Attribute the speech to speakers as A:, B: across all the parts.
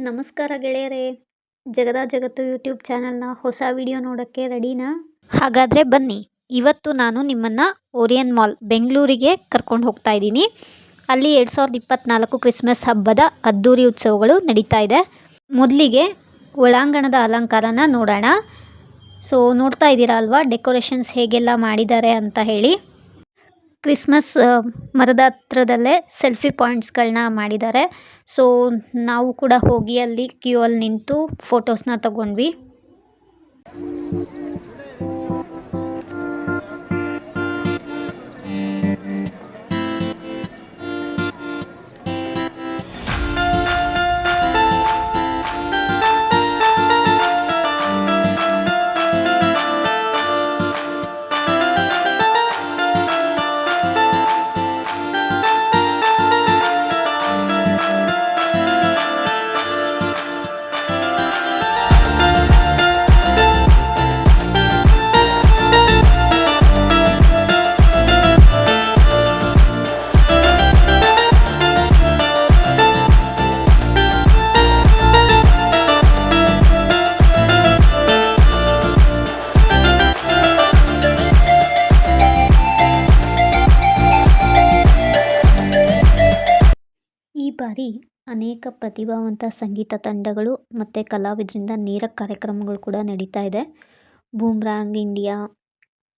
A: ನಮಸ್ಕಾರ ಗೆಳೆಯರೇ, ಜಗದ ಜಗತ್ತು ಯೂಟ್ಯೂಬ್ ಚಾನಲ್ನ ಹೊಸ ವಿಡಿಯೋ ನೋಡೋಕ್ಕೆ ರೆಡಿನಾ? ಹಾಗಾದರೆ ಬನ್ನಿ, ಇವತ್ತು ನಾನು ನಿಮ್ಮನ್ನು ಓರಿಯನ್ ಮಾಲ್ ಬೆಂಗಳೂರಿಗೆ ಕರ್ಕೊಂಡು ಹೋಗ್ತಾ ಇದ್ದೀನಿ. ಅಲ್ಲಿ 2024 ಕ್ರಿಸ್ಮಸ್ ಹಬ್ಬದ ಅದ್ದೂರಿ ಉತ್ಸವಗಳು ನಡೀತಾ ಇದೆ. ಮೊದಲಿಗೆ ಒಳಾಂಗಣದ ಅಲಂಕಾರನ ನೋಡೋಣ. ಸೊ ನೋಡ್ತಾ ಇದ್ದೀರಾ ಅಲ್ವಾ, ಡೆಕೋರೇಷನ್ಸ್ ಹೇಗೆಲ್ಲ ಮಾಡಿದ್ದಾರೆ ಅಂತ ಹೇಳಿ. ಕ್ರಿಸ್ಮಸ್ ಮರದ ಹತ್ರದಲ್ಲೇ ಸೆಲ್ಫಿ ಪಾಯಿಂಟ್ಸ್ಗಳನ್ನ ಮಾಡಿದ್ದಾರೆ. ಸೊ ನಾವು ಕೂಡ ಹೋಗಿ ಅಲ್ಲಿ ಕ್ಯೂ ಅಲ್ಲಿ ನಿಂತು ಫೋಟೋಸ್ನ ತಗೊಂಡ್ವಿ. ಈ ಬಾರಿ ಅನೇಕ ಪ್ರತಿಭಾವಂತ ಸಂಗೀತ ತಂಡಗಳು ಮತ್ತು ಕಲಾವಿದರಿಂದ ನೇರ ಕಾರ್ಯಕ್ರಮಗಳು ಕೂಡ ನಡೀತಾ ಇದೆ. ಬೂಮ್ರಾಂಗ್ ಇಂಡಿಯಾ,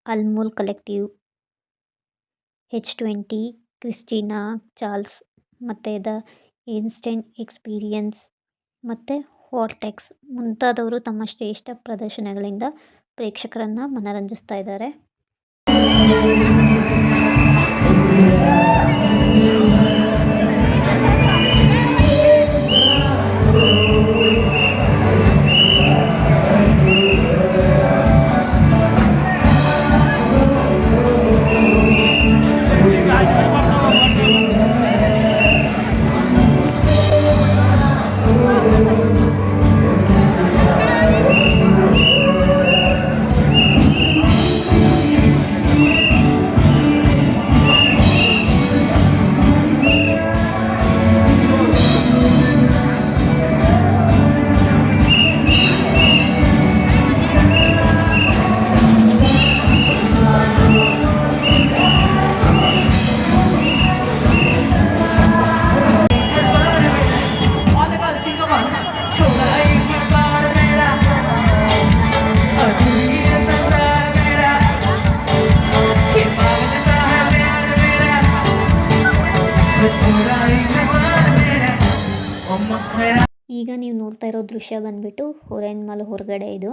A: ಅಲ್ಮೋಲ್ ಕಲೆಕ್ಟಿವ್, H20, ಕ್ರಿಸ್ಟಿನಾ ಚಾರ್ಲ್ಸ್ ಮತ್ತು ದ ಏನ್ಸ್ಟೈನ್ ಎಕ್ಸ್ಪೀರಿಯನ್ಸ್ ಮತ್ತು ವಾರ್ಟೆಕ್ಸ್ ಮುಂತಾದವರು ತಮ್ಮ ಶ್ರೇಷ್ಠ ಪ್ರದರ್ಶನಗಳಿಂದ ಪ್ರೇಕ್ಷಕರನ್ನು ಮನರಂಜಿಸ್ತಾ ಇದ್ದಾರೆ. ಈಗ ನೀವು ನೋಡ್ತಾ ಇರೋ ದೃಶ್ಯ ಬಂದ್ಬಿಟ್ಟು ಓರಿಯನ್ ಮಾಲ್ ಹೊರಗಡೆ ಇದು.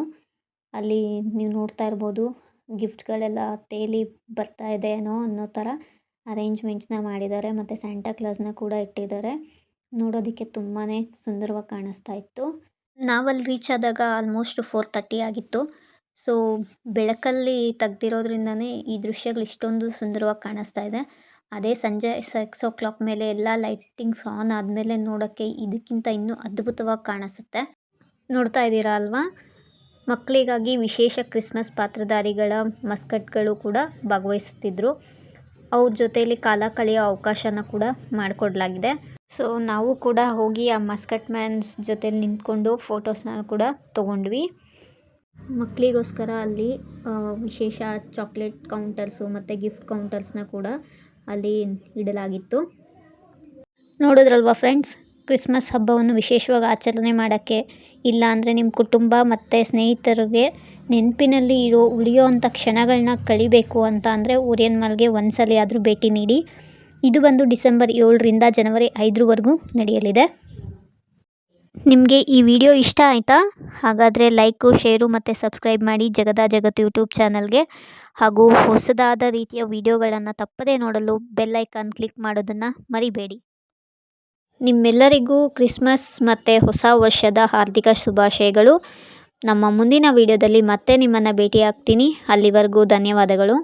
A: ಅಲ್ಲಿ ನೀವು ನೋಡ್ತಾ ಇರ್ಬೋದು, ಗಿಫ್ಟ್ಗಳೆಲ್ಲ ತೇಲಿ ಬರ್ತಾ ಇದೆ ಅನ್ನೋ ಥರ ಅರೇಂಜ್ಮೆಂಟ್ಸ್ನ ಮಾಡಿದ್ದಾರೆ ಮತ್ತು ಸ್ಯಾಂಟಾ ಕ್ಲಾಸ್ನ ಕೂಡ ಇಟ್ಟಿದ್ದಾರೆ. ನೋಡೋದಕ್ಕೆ ತುಂಬಾ ಸುಂದರವಾಗಿ ಕಾಣಿಸ್ತಾ ಇತ್ತು. ನಾವಲ್ಲಿ ರೀಚ್ ಆದಾಗ ಆಲ್ಮೋಸ್ಟ್ 4:30 ಆಗಿತ್ತು. ಸೊ ಬೆಳಕಲ್ಲಿ ತೆಗ್ದಿರೋದ್ರಿಂದನೇ ಈ ದೃಶ್ಯಗಳು ಇಷ್ಟೊಂದು ಸುಂದರವಾಗಿ ಕಾಣಿಸ್ತಾ ಇದೆ. ಅದೇ ಸಂಜೆ 6 o'clock ಮೇಲೆ ಎಲ್ಲ ಲೈಟಿಂಗ್ಸ್ ಆನ್ ಆದಮೇಲೆ ನೋಡೋಕ್ಕೆ ಇದಕ್ಕಿಂತ ಇನ್ನೂ ಅದ್ಭುತವಾಗಿ ಕಾಣಿಸುತ್ತೆ. ನೋಡ್ತಾ ಇದ್ದೀರಾ ಅಲ್ವಾ, ಮಕ್ಕಳಿಗಾಗಿ ವಿಶೇಷ ಕ್ರಿಸ್ಮಸ್ ಪಾತ್ರಧಾರಿಗಳ ಮಸ್ಕಟ್ಗಳು ಕೂಡ ಭಾಗವಹಿಸುತ್ತಿದ್ದರು. ಅವ್ರ ಜೊತೆಯಲ್ಲಿ ಕಾಲ ಕಳೆಯೋ ಅವಕಾಶನ ಕೂಡ ಮಾಡಿಕೊಡ್ಲಾಗಿದೆ. ಸೊ ನಾವು ಕೂಡ ಹೋಗಿ ಆ ಮಸ್ಕಟ್ ಮ್ಯಾನ್ಸ್ ಜೊತೆಲಿ ನಿಂತ್ಕೊಂಡು ಫೋಟೋಸ್ನ ಕೂಡ ತೊಗೊಂಡ್ವಿ. ಮಕ್ಕಳಿಗೋಸ್ಕರ ಅಲ್ಲಿ ವಿಶೇಷ ಚಾಕ್ಲೇಟ್ ಕೌಂಟರ್ಸು ಮತ್ತು ಗಿಫ್ಟ್ ಕೌಂಟರ್ಸ್ನ ಕೂಡ ಅಲ್ಲಿ ಇಡಲಾಗಿತ್ತು. ನೋಡಿದ್ರಲ್ವಾ ಫ್ರೆಂಡ್ಸ್, ಕ್ರಿಸ್ಮಸ್ ಹಬ್ಬವನ್ನು ವಿಶೇಷವಾಗಿ ಆಚರಣೆ ಮಾಡೋಕ್ಕೆ, ಇಲ್ಲ ಅಂದರೆ ನಿಮ್ಮ ಕುಟುಂಬ ಮತ್ತು ಸ್ನೇಹಿತರಿಗೆ ನೆನಪಿನಲ್ಲಿ ಉಳಿಯೋವಂಥ ಕ್ಷಣಗಳನ್ನ ಕಳಿಬೇಕು ಅಂತ ಅಂದರೆ ಓರಿಯನ್ ಮಾಲ್ಗೆ ಒಂದ್ಸಲ ಆದರೂ ಭೇಟಿ ನೀಡಿ. ಇದು ಬಂದು ಡಿಸೆಂಬರ್ 7ರಿಂದ ಜನವರಿ 5ರವರೆಗೂ ನಡೆಯಲಿದೆ. ನಿಮಗೆ ಈ ವಿಡಿಯೋ ಇಷ್ಟ ಆಯಿತಾ? ಹಾಗಾದರೆ ಲೈಕು, ಶೇರು ಮತ್ತು ಸಬ್ಸ್ಕ್ರೈಬ್ ಮಾಡಿ ಜಗದ ಜಗತ್ತು ಯೂಟ್ಯೂಬ್ ಚಾನಲ್ಗೆ. ಹಾಗೂ ಹೊಸದಾದ ರೀತಿಯ ವಿಡಿಯೋಗಳನ್ನು ತಪ್ಪದೇ ನೋಡಲು ಬೆಲ್ ಐಕಾನ್ ಕ್ಲಿಕ್ ಮಾಡೋದನ್ನು ಮರಿಬೇಡಿ. ನಿಮ್ಮೆಲ್ಲರಿಗೂ ಕ್ರಿಸ್ಮಸ್ ಮತ್ತು ಹೊಸ ವರ್ಷದ ಹಾರ್ದಿಕ ಶುಭಾಶಯಗಳು. ನಮ್ಮ ಮುಂದಿನ ವಿಡಿಯೋದಲ್ಲಿ ಮತ್ತೆ ನಿಮ್ಮನ್ನು ಭೇಟಿಯಾಗ್ತೀನಿ. ಅಲ್ಲಿವರೆಗೂ ಧನ್ಯವಾದಗಳು.